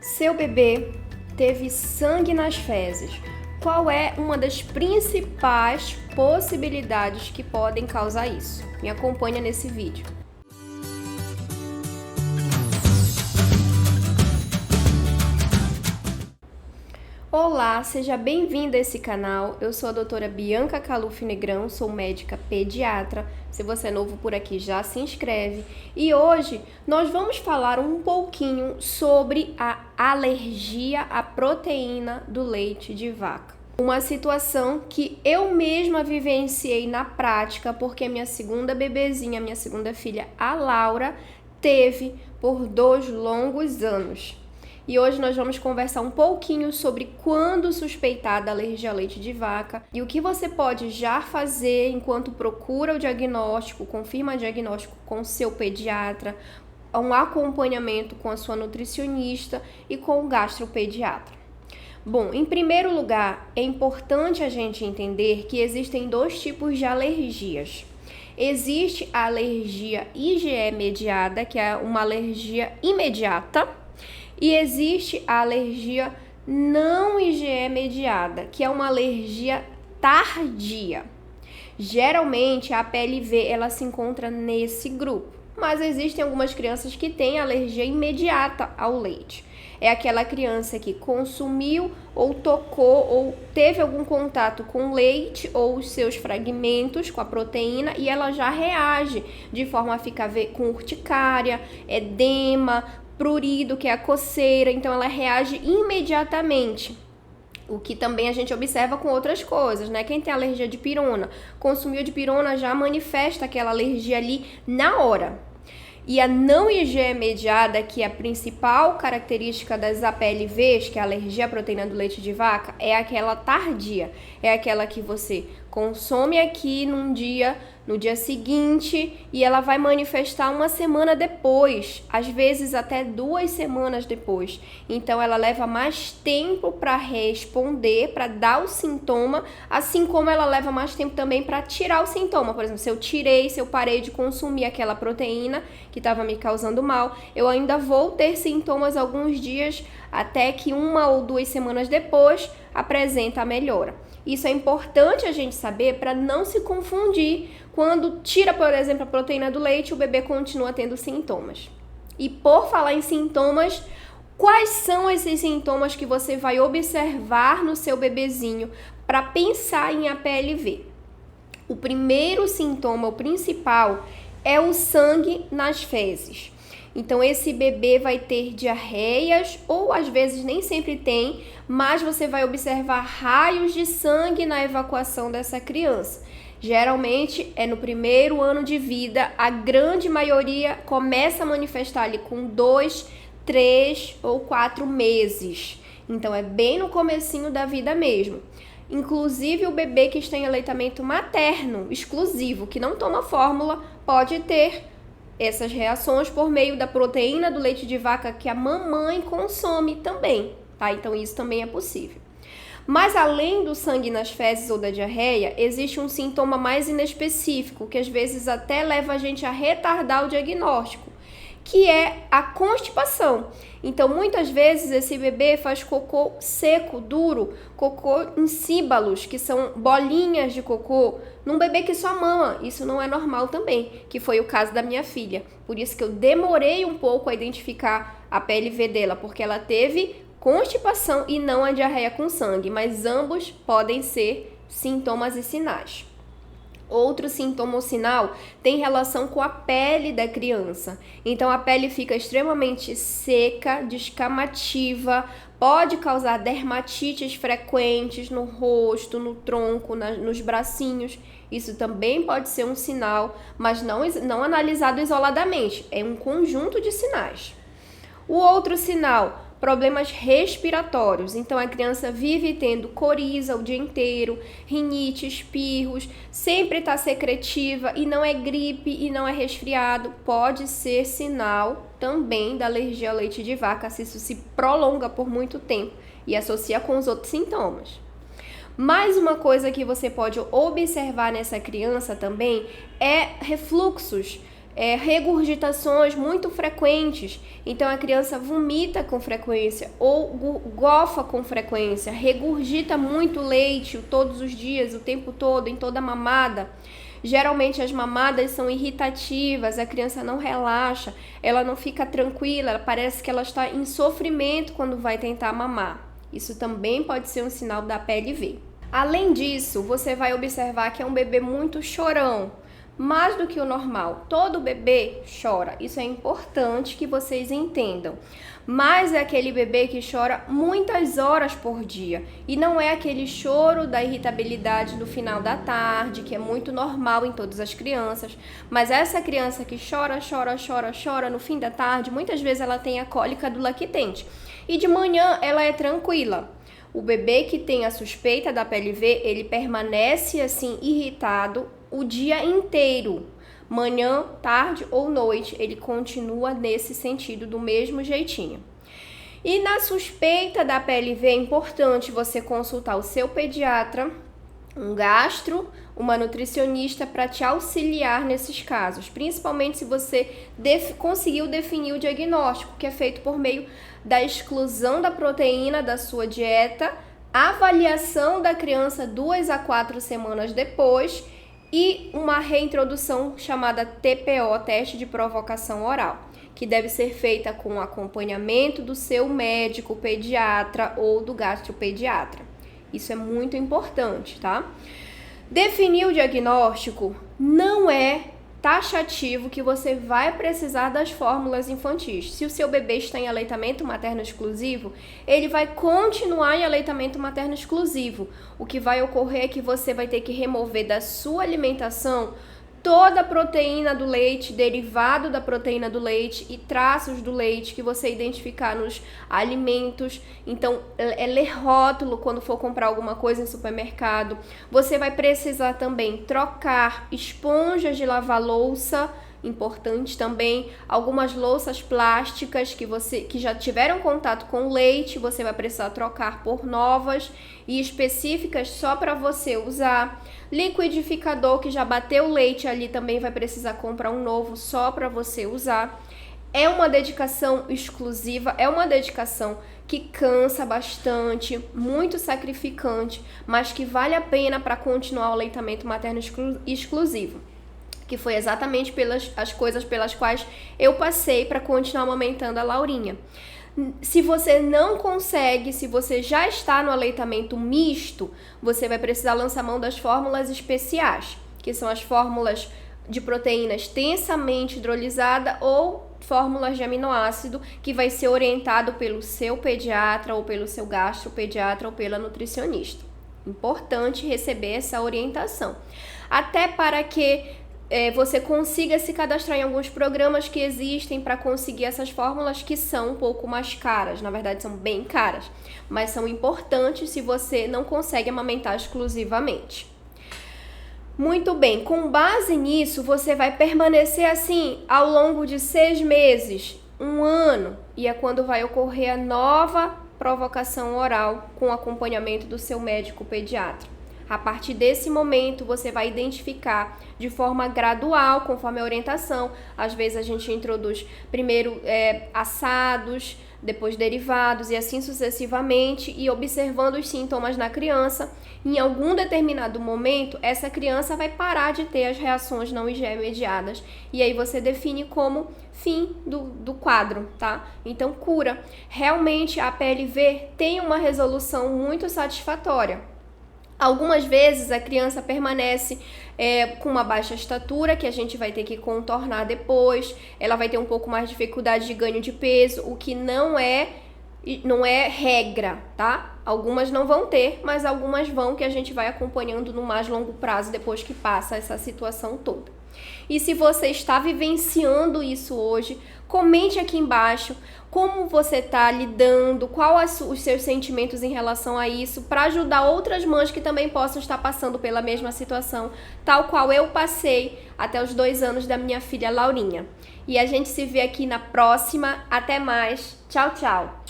Seu bebê teve sangue nas fezes. Qual é uma das principais possibilidades que podem causar isso? Me acompanha nesse vídeo. Olá, seja bem-vinda a esse canal. Eu sou a doutora Bianca Caluf Negrão, sou médica pediatra. Se você é novo por aqui, já se inscreve. E hoje nós vamos falar um pouquinho sobre a alergia à proteína do leite de vaca. Uma situação que eu mesma vivenciei na prática, porque minha segunda bebezinha, minha segunda filha, a Laura, teve por 2 longos anos. E hoje nós vamos conversar um pouquinho sobre quando suspeitar da alergia ao leite de vaca e o que você pode já fazer enquanto procura o diagnóstico, confirma o diagnóstico com o seu pediatra, um acompanhamento com a sua nutricionista e com o gastropediatra. Bom, em primeiro lugar, é importante a gente entender que existem 2 tipos de alergias. Existe a alergia IgE mediada, que é uma alergia imediata, e existe a alergia não IgE mediada, que é uma alergia tardia. Geralmente a PLV ela se encontra nesse grupo, mas existem algumas crianças que têm alergia imediata ao leite. É aquela criança que consumiu ou tocou ou teve algum contato com leite ou os seus fragmentos com a proteína e ela já reage de forma a ficar com urticária, edema, prurido, que é a coceira, então ela reage imediatamente. O que também a gente observa com outras coisas, né? Quem tem alergia de pirona, consumiu de pirona já manifesta aquela alergia ali na hora. E a não IgE mediada, que é a principal característica das APLVs, que é a alergia à proteína do leite de vaca, é aquela tardia. É aquela que você consome aqui no dia seguinte, e ela vai manifestar uma semana depois, às vezes até 2 semanas depois. Então ela leva mais tempo para responder, para dar o sintoma, assim como ela leva mais tempo também para tirar o sintoma. Por exemplo, se eu parei de consumir aquela proteína que estava me causando mal, eu ainda vou ter sintomas alguns dias, até que 1 ou 2 semanas depois apresenta a melhora. Isso é importante a gente saber para não se confundir quando tira, por exemplo, a proteína do leite, o bebê continua tendo sintomas. E por falar em sintomas, quais são esses sintomas que você vai observar no seu bebezinho para pensar em APLV? O primeiro sintoma, o principal, é o sangue nas fezes. Então esse bebê vai ter diarreias ou às vezes nem sempre tem, mas você vai observar raios de sangue na evacuação dessa criança. Geralmente é no primeiro ano de vida, a grande maioria começa a manifestar ali com 2, 3 ou 4 meses. Então é bem no comecinho da vida mesmo. Inclusive o bebê que está em aleitamento materno exclusivo, que não toma fórmula, pode ter essas reações por meio da proteína do leite de vaca que a mamãe consome também, tá? Então isso também é possível. Mas além do sangue nas fezes ou da diarreia, existe um sintoma mais inespecífico, que às vezes até leva a gente a retardar o diagnóstico, que é a constipação. Então, muitas vezes esse bebê faz cocô seco, duro, cocô em síbalos, que são bolinhas de cocô, num bebê que só mama. Isso não é normal também, que foi o caso da minha filha. Por isso que eu demorei um pouco a identificar a PLV dela, porque ela teve constipação e não a diarreia com sangue, mas ambos podem ser sintomas e sinais. Outro sintoma ou sinal tem relação com a pele da criança. Então a pele fica extremamente seca, descamativa, pode causar dermatites frequentes no rosto, no tronco, nos bracinhos. Isso também pode ser um sinal, mas não analisado isoladamente. É um conjunto de sinais. O outro sinal, problemas respiratórios. Então a criança vive tendo coriza o dia inteiro, rinite, espirros, sempre está secretiva e não é gripe e não é resfriado. Pode ser sinal também da alergia ao leite de vaca se isso se prolonga por muito tempo e associa com os outros sintomas. Mais uma coisa que você pode observar nessa criança também é refluxos regurgitações muito frequentes, então a criança vomita com frequência ou gofa com frequência, regurgita muito leite todos os dias, o tempo todo, em toda a mamada. Geralmente as mamadas são irritativas, a criança não relaxa, ela não fica tranquila, parece que ela está em sofrimento quando vai tentar mamar. Isso também pode ser um sinal da PLV. Além disso, você vai observar que é um bebê muito chorão, mais do que o normal. Todo bebê chora, isso é importante que vocês entendam. Mas é aquele bebê que chora muitas horas por dia. E não é aquele choro da irritabilidade no final da tarde, que é muito normal em todas as crianças. Mas essa criança que chora no fim da tarde, muitas vezes ela tem a cólica do lactente. E de manhã ela é tranquila. O bebê que tem a suspeita da PLV, ele permanece assim irritado o dia inteiro, manhã, tarde ou noite, ele continua nesse sentido, do mesmo jeitinho. E na suspeita da PLV é importante você consultar o seu pediatra, um gastro, uma nutricionista para te auxiliar nesses casos, principalmente se você conseguiu definir o diagnóstico, que é feito por meio da exclusão da proteína da sua dieta, avaliação da criança 2 a 4 semanas depois e uma reintrodução chamada TPO, teste de provocação oral, que deve ser feita com acompanhamento do seu médico pediatra ou do gastropediatra. Isso é muito importante, tá? Definir o diagnóstico não é taxativo que você vai precisar das fórmulas infantis. Se o seu bebê está em aleitamento materno exclusivo, ele vai continuar em aleitamento materno exclusivo. O que vai ocorrer é que você vai ter que remover da sua alimentação toda a proteína do leite, derivado da proteína do leite e traços do leite que você identificar nos alimentos. Então, ler rótulo quando for comprar alguma coisa em supermercado. Você vai precisar também trocar esponjas de lavar louça, importante também, algumas louças plásticas que já tiveram contato com leite, você vai precisar trocar por novas e específicas só para você usar. Liquidificador que já bateu leite ali também vai precisar comprar um novo só para você usar. É uma dedicação exclusiva, é uma dedicação que cansa bastante, muito sacrificante, mas que vale a pena para continuar o aleitamento materno exclusivo, que foi exatamente as coisas pelas quais eu passei para continuar amamentando a Laurinha. Se você não consegue, se você já está no aleitamento misto, você vai precisar lançar mão das fórmulas especiais, que são as fórmulas de proteínas tensamente hidrolisada ou fórmulas de aminoácido, que vai ser orientado pelo seu pediatra ou pelo seu gastropediatra ou pela nutricionista. Importante receber essa orientação, até para que você consiga se cadastrar em alguns programas que existem para conseguir essas fórmulas, que são um pouco mais caras, na verdade são bem caras, mas são importantes se você não consegue amamentar exclusivamente. Muito bem, com base nisso, você vai permanecer assim ao longo de 6 meses, 1 ano, e é quando vai ocorrer a nova provocação oral com acompanhamento do seu médico pediatra. A partir desse momento, você vai identificar de forma gradual, conforme a orientação. Às vezes a gente introduz primeiro assados, depois derivados e assim sucessivamente, e observando os sintomas na criança. Em algum determinado momento, essa criança vai parar de ter as reações não IgE mediadas. E aí você define como fim do quadro, tá? Então, cura. Realmente, a PLV tem uma resolução muito satisfatória. Algumas vezes a criança permanece com uma baixa estatura, que a gente vai ter que contornar depois. Ela vai ter um pouco mais de dificuldade de ganho de peso, o que não é regra, tá? Algumas não vão ter, mas algumas vão, que a gente vai acompanhando no mais longo prazo depois que passa essa situação toda. E se você está vivenciando isso hoje, comente aqui embaixo como você está lidando, quais os seus sentimentos em relação a isso, para ajudar outras mães que também possam estar passando pela mesma situação, tal qual eu passei até os 2 anos da minha filha Laurinha. E a gente se vê aqui na próxima. Até mais. Tchau, tchau.